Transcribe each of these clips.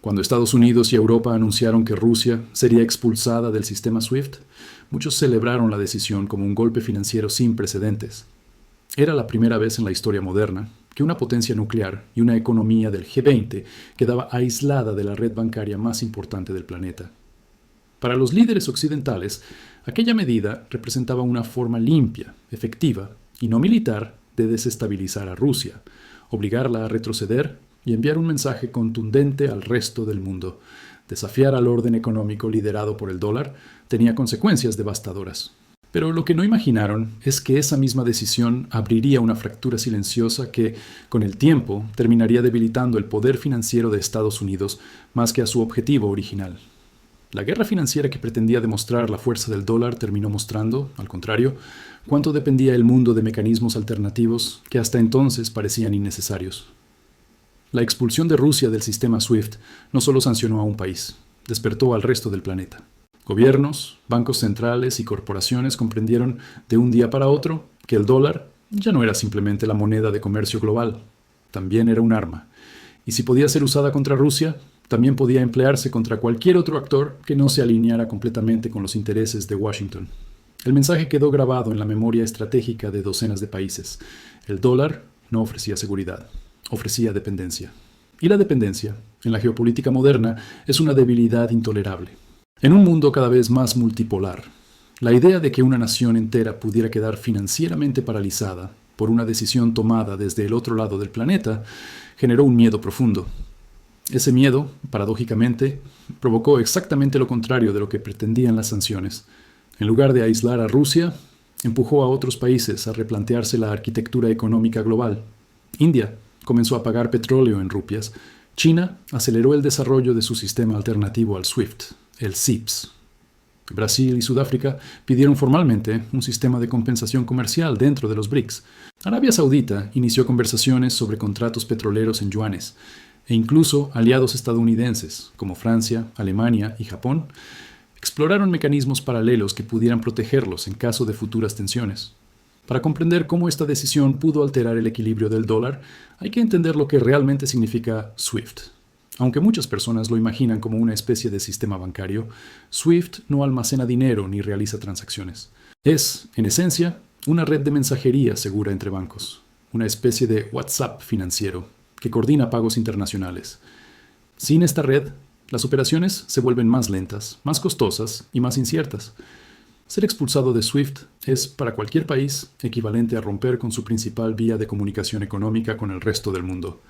Cuando Estados Unidos y Europa anunciaron que Rusia sería expulsada del sistema SWIFT, muchos celebraron la decisión como un golpe financiero sin precedentes. Era la primera vez en la historia moderna que una potencia nuclear y una economía del G20 quedaba aislada de la red bancaria más importante del planeta. Para los líderes occidentales, aquella medida representaba una forma limpia, efectiva y no militar de desestabilizar a Rusia, obligarla a retroceder y enviar un mensaje contundente al resto del mundo. Desafiar al orden económico liderado por el dólar tenía consecuencias devastadoras. Pero lo que no imaginaron es que esa misma decisión abriría una fractura silenciosa que, con el tiempo, terminaría debilitando el poder financiero de Estados Unidos más que a su objetivo original. La guerra financiera que pretendía demostrar la fuerza del dólar terminó mostrando, al contrario, cuánto dependía el mundo de mecanismos alternativos que hasta entonces parecían innecesarios. La expulsión de Rusia del sistema SWIFT no solo sancionó a un país, despertó al resto del planeta. Gobiernos, bancos centrales y corporaciones comprendieron de un día para otro que el dólar ya no era simplemente la moneda de comercio global, también era un arma. Y si podía ser usada contra Rusia, también podía emplearse contra cualquier otro actor que no se alineara completamente con los intereses de Washington. El mensaje quedó grabado en la memoria estratégica de docenas de países. El dólar no ofrecía seguridad, ofrecía dependencia. Y la dependencia, en la geopolítica moderna, es una debilidad intolerable. En un mundo cada vez más multipolar, la idea de que una nación entera pudiera quedar financieramente paralizada por una decisión tomada desde el otro lado del planeta generó un miedo profundo. Ese miedo, paradójicamente, provocó exactamente lo contrario de lo que pretendían las sanciones. En lugar de aislar a Rusia, empujó a otros países a replantearse la arquitectura económica global. India comenzó a pagar petróleo en rupias. China aceleró el desarrollo de su sistema alternativo al SWIFT, el CIPS. Brasil y Sudáfrica pidieron formalmente un sistema de compensación comercial dentro de los BRICS. Arabia Saudita inició conversaciones sobre contratos petroleros en yuanes, e incluso aliados estadounidenses, como Francia, Alemania y Japón, exploraron mecanismos paralelos que pudieran protegerlos en caso de futuras tensiones. Para comprender cómo esta decisión pudo alterar el equilibrio del dólar, hay que entender lo que realmente significa SWIFT. Aunque muchas personas lo imaginan como una especie de sistema bancario, SWIFT no almacena dinero ni realiza transacciones. Es, en esencia, una red de mensajería segura entre bancos, una especie de WhatsApp financiero que coordina pagos internacionales. Sin esta red, las operaciones se vuelven más lentas, más costosas y más inciertas. Ser expulsado de SWIFT es, para cualquier país, equivalente a romper con su principal vía de comunicación económica con el resto del mundo.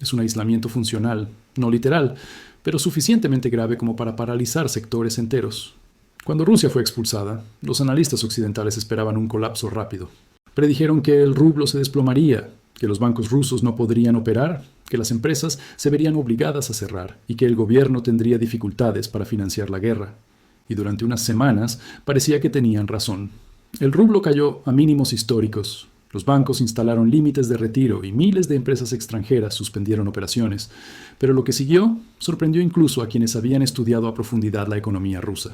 Es un aislamiento funcional, no literal, pero suficientemente grave como para paralizar sectores enteros. Cuando Rusia fue expulsada, los analistas occidentales esperaban un colapso rápido. Predijeron que el rublo se desplomaría, que los bancos rusos no podrían operar, que las empresas se verían obligadas a cerrar y que el gobierno tendría dificultades para financiar la guerra. Y durante unas semanas parecía que tenían razón. El rublo cayó a mínimos históricos. Los bancos instalaron límites de retiro y miles de empresas extranjeras suspendieron operaciones. Pero lo que siguió sorprendió incluso a quienes habían estudiado a profundidad la economía rusa.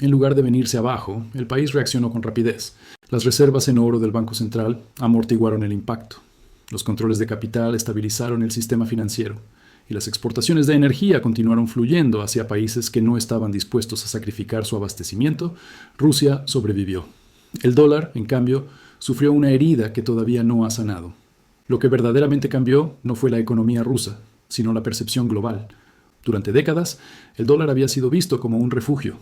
En lugar de venirse abajo, el país reaccionó con rapidez. Las reservas en oro del Banco Central amortiguaron el impacto. Los controles de capital estabilizaron el sistema financiero y las exportaciones de energía continuaron fluyendo hacia países que no estaban dispuestos a sacrificar su abastecimiento. Rusia sobrevivió. El dólar, en cambio, sufrió una herida que todavía no ha sanado. Lo que verdaderamente cambió no fue la economía rusa, sino la percepción global. Durante décadas, el dólar había sido visto como un refugio.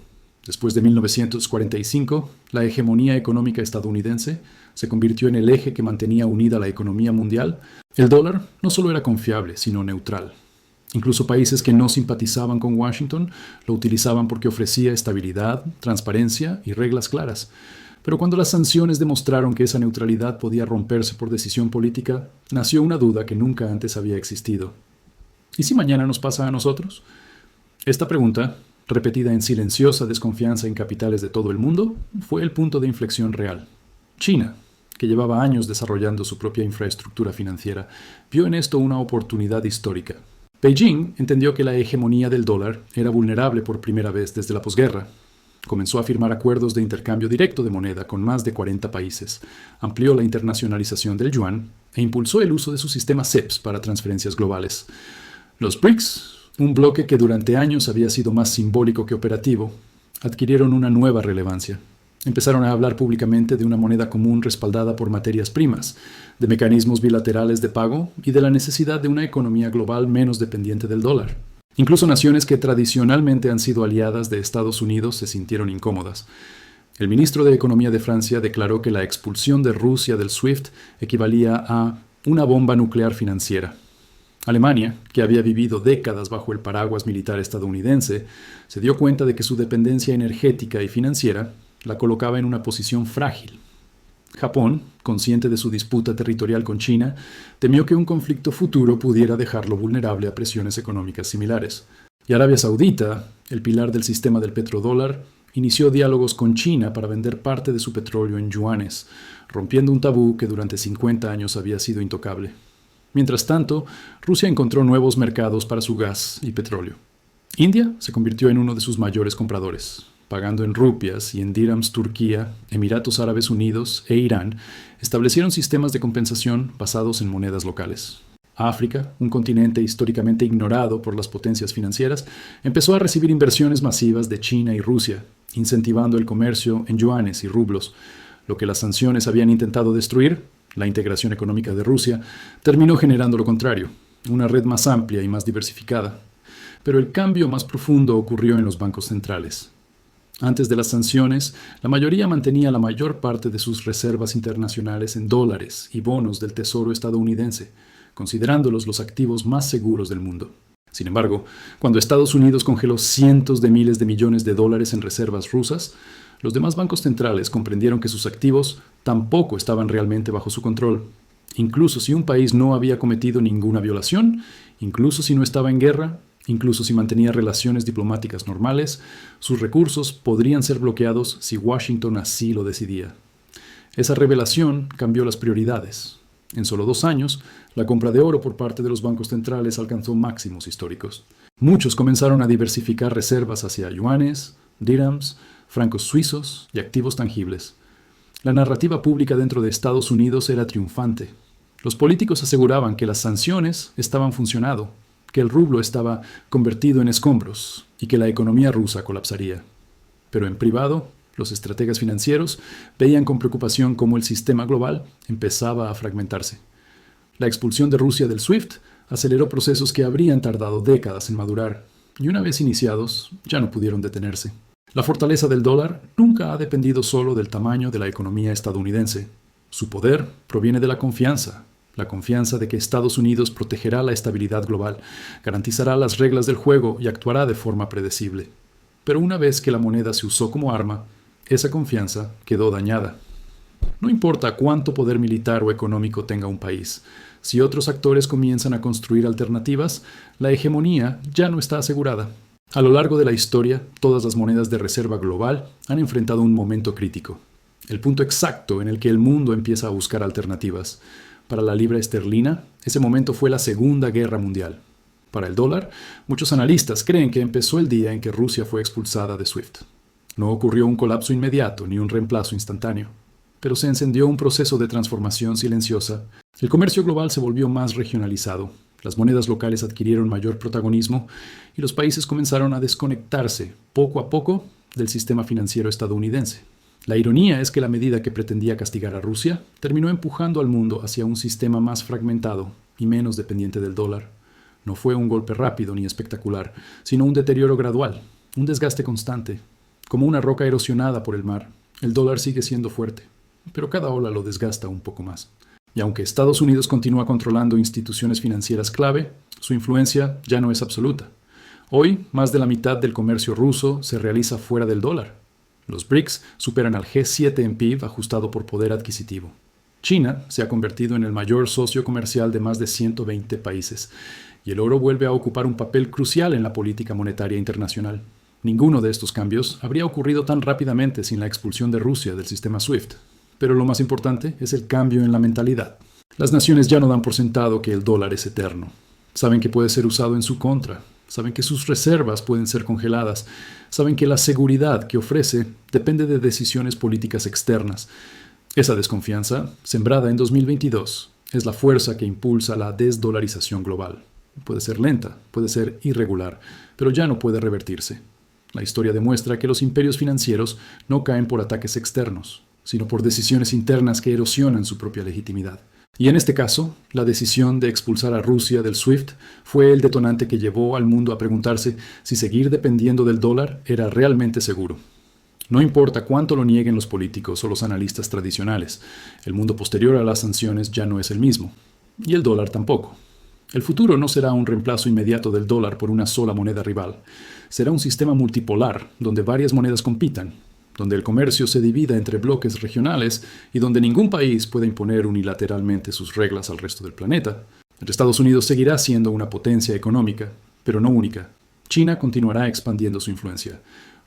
Después de 1945, la hegemonía económica estadounidense se convirtió en el eje que mantenía unida la economía mundial. El dólar no solo era confiable, sino neutral. Incluso países que no simpatizaban con Washington lo utilizaban porque ofrecía estabilidad, transparencia y reglas claras. Pero cuando las sanciones demostraron que esa neutralidad podía romperse por decisión política, nació una duda que nunca antes había existido. ¿Y si mañana nos pasa a nosotros? Esta pregunta, repetida en silenciosa desconfianza en capitales de todo el mundo, fue el punto de inflexión real. China, que llevaba años desarrollando su propia infraestructura financiera, vio en esto una oportunidad histórica. Beijing entendió que la hegemonía del dólar era vulnerable por primera vez desde la posguerra. Comenzó a firmar acuerdos de intercambio directo de moneda con más de 40 países, amplió la internacionalización del yuan e impulsó el uso de su sistema CEPS para transferencias globales. Los BRICS Un bloque que durante años había sido más simbólico que operativo, adquirieron una nueva relevancia. Empezaron a hablar públicamente de una moneda común respaldada por materias primas, de mecanismos bilaterales de pago y de la necesidad de una economía global menos dependiente del dólar. Incluso naciones que tradicionalmente han sido aliadas de Estados Unidos se sintieron incómodas. El ministro de Economía de Francia declaró que la expulsión de Rusia del SWIFT equivalía a una bomba nuclear financiera. Alemania, que había vivido décadas bajo el paraguas militar estadounidense, se dio cuenta de que su dependencia energética y financiera la colocaba en una posición frágil. Japón, consciente de su disputa territorial con China, temió que un conflicto futuro pudiera dejarlo vulnerable a presiones económicas similares. Y Arabia Saudita, el pilar del sistema del petrodólar, inició diálogos con China para vender parte de su petróleo en yuanes, rompiendo un tabú que durante 50 años había sido intocable. Mientras tanto, Rusia encontró nuevos mercados para su gas y petróleo. India se convirtió en uno de sus mayores compradores, pagando en rupias y en dirhams. Turquía, Emiratos Árabes Unidos e Irán establecieron sistemas de compensación basados en monedas locales. África, un continente históricamente ignorado por las potencias financieras, empezó a recibir inversiones masivas de China y Rusia, incentivando el comercio en yuanes y rublos. Lo que las sanciones habían intentado destruir, la integración económica de Rusia, terminó generando lo contrario, una red más amplia y más diversificada. Pero el cambio más profundo ocurrió en los bancos centrales. Antes de las sanciones, la mayoría mantenía la mayor parte de sus reservas internacionales en dólares y bonos del Tesoro estadounidense, considerándolos los activos más seguros del mundo. Sin embargo, cuando Estados Unidos congeló cientos de miles de millones de dólares en reservas rusas, los demás bancos centrales comprendieron que sus activos tampoco estaban realmente bajo su control. Incluso si un país no había cometido ninguna violación, incluso si no estaba en guerra, incluso si mantenía relaciones diplomáticas normales, sus recursos podrían ser bloqueados si Washington así lo decidía. Esa revelación cambió las prioridades. En solo 2 años, la compra de oro por parte de los bancos centrales alcanzó máximos históricos. Muchos comenzaron a diversificar reservas hacia yuanes, dirhams, francos suizos y activos tangibles. La narrativa pública dentro de Estados Unidos era triunfante. Los políticos aseguraban que las sanciones estaban funcionando, que el rublo estaba convertido en escombros y que la economía rusa colapsaría. Pero en privado, los estrategas financieros veían con preocupación cómo el sistema global empezaba a fragmentarse. La expulsión de Rusia del SWIFT aceleró procesos que habrían tardado décadas en madurar, y una vez iniciados, ya no pudieron detenerse. La fortaleza del dólar nunca ha dependido solo del tamaño de la economía estadounidense. Su poder proviene de la confianza de que Estados Unidos protegerá la estabilidad global, garantizará las reglas del juego y actuará de forma predecible. Pero una vez que la moneda se usó como arma, esa confianza quedó dañada. No importa cuánto poder militar o económico tenga un país, si otros actores comienzan a construir alternativas, la hegemonía ya no está asegurada. A lo largo de la historia, todas las monedas de reserva global han enfrentado un momento crítico, el punto exacto en el que el mundo empieza a buscar alternativas. Para la libra esterlina, ese momento fue la Segunda Guerra Mundial. Para el dólar, muchos analistas creen que empezó el día en que Rusia fue expulsada de SWIFT. No ocurrió un colapso inmediato ni un reemplazo instantáneo, pero se encendió un proceso de transformación silenciosa. El comercio global se volvió más regionalizado, las monedas locales adquirieron mayor protagonismo y los países comenzaron a desconectarse, poco a poco, del sistema financiero estadounidense. La ironía es que la medida que pretendía castigar a Rusia terminó empujando al mundo hacia un sistema más fragmentado y menos dependiente del dólar. No fue un golpe rápido ni espectacular, sino un deterioro gradual, un desgaste constante. Como una roca erosionada por el mar, el dólar sigue siendo fuerte, pero cada ola lo desgasta un poco más. Y aunque Estados Unidos continúa controlando instituciones financieras clave, su influencia ya no es absoluta. Hoy, más de la mitad del comercio ruso se realiza fuera del dólar. Los BRICS superan al G7 en PIB ajustado por poder adquisitivo. China se ha convertido en el mayor socio comercial de más de 120 países, y el oro vuelve a ocupar un papel crucial en la política monetaria internacional. Ninguno de estos cambios habría ocurrido tan rápidamente sin la expulsión de Rusia del sistema SWIFT. Pero lo más importante es el cambio en la mentalidad. Las naciones ya no dan por sentado que el dólar es eterno. Saben que puede ser usado en su contra. Saben que sus reservas pueden ser congeladas. Saben que la seguridad que ofrece depende de decisiones políticas externas. Esa desconfianza, sembrada en 2022, es la fuerza que impulsa la desdolarización global. Puede ser lenta, puede ser irregular, pero ya no puede revertirse. La historia demuestra que los imperios financieros no caen por ataques externos, sino por decisiones internas que erosionan su propia legitimidad. Y en este caso, la decisión de expulsar a Rusia del SWIFT fue el detonante que llevó al mundo a preguntarse si seguir dependiendo del dólar era realmente seguro. No importa cuánto lo nieguen los políticos o los analistas tradicionales, el mundo posterior a las sanciones ya no es el mismo. Y el dólar tampoco. El futuro no será un reemplazo inmediato del dólar por una sola moneda rival. Será un sistema multipolar, donde varias monedas compitan, donde el comercio se divida entre bloques regionales y donde ningún país pueda imponer unilateralmente sus reglas al resto del planeta. Estados Unidos seguirá siendo una potencia económica, pero no única. China continuará expandiendo su influencia.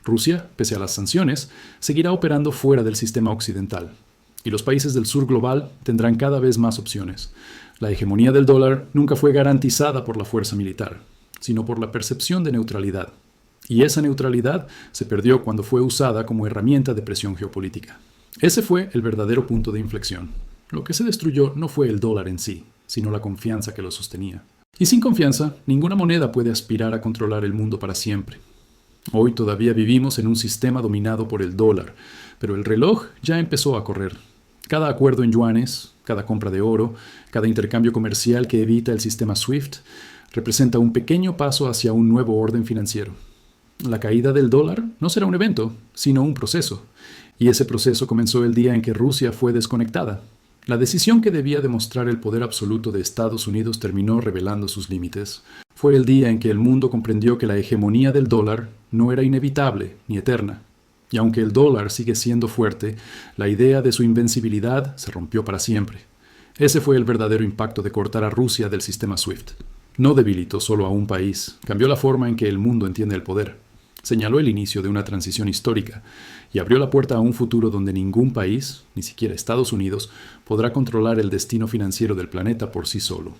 Rusia, pese a las sanciones, seguirá operando fuera del sistema occidental. Y los países del sur global tendrán cada vez más opciones. La hegemonía del dólar nunca fue garantizada por la fuerza militar, sino por la percepción de neutralidad. Y esa neutralidad se perdió cuando fue usada como herramienta de presión geopolítica. Ese fue el verdadero punto de inflexión. Lo que se destruyó no fue el dólar en sí, sino la confianza que lo sostenía. Y sin confianza, ninguna moneda puede aspirar a controlar el mundo para siempre. Hoy todavía vivimos en un sistema dominado por el dólar, pero el reloj ya empezó a correr. Cada acuerdo en yuanes, cada compra de oro, cada intercambio comercial que evita el sistema SWIFT, representa un pequeño paso hacia un nuevo orden financiero. La caída del dólar no será un evento, sino un proceso. Y ese proceso comenzó el día en que Rusia fue desconectada. La decisión que debía demostrar el poder absoluto de Estados Unidos terminó revelando sus límites. Fue el día en que el mundo comprendió que la hegemonía del dólar no era inevitable ni eterna. Y aunque el dólar sigue siendo fuerte, la idea de su invencibilidad se rompió para siempre. Ese fue el verdadero impacto de cortar a Rusia del sistema SWIFT. No debilitó solo a un país, cambió la forma en que el mundo entiende el poder. Señaló el inicio de una transición histórica y abrió la puerta a un futuro donde ningún país, ni siquiera Estados Unidos, podrá controlar el destino financiero del planeta por sí solo.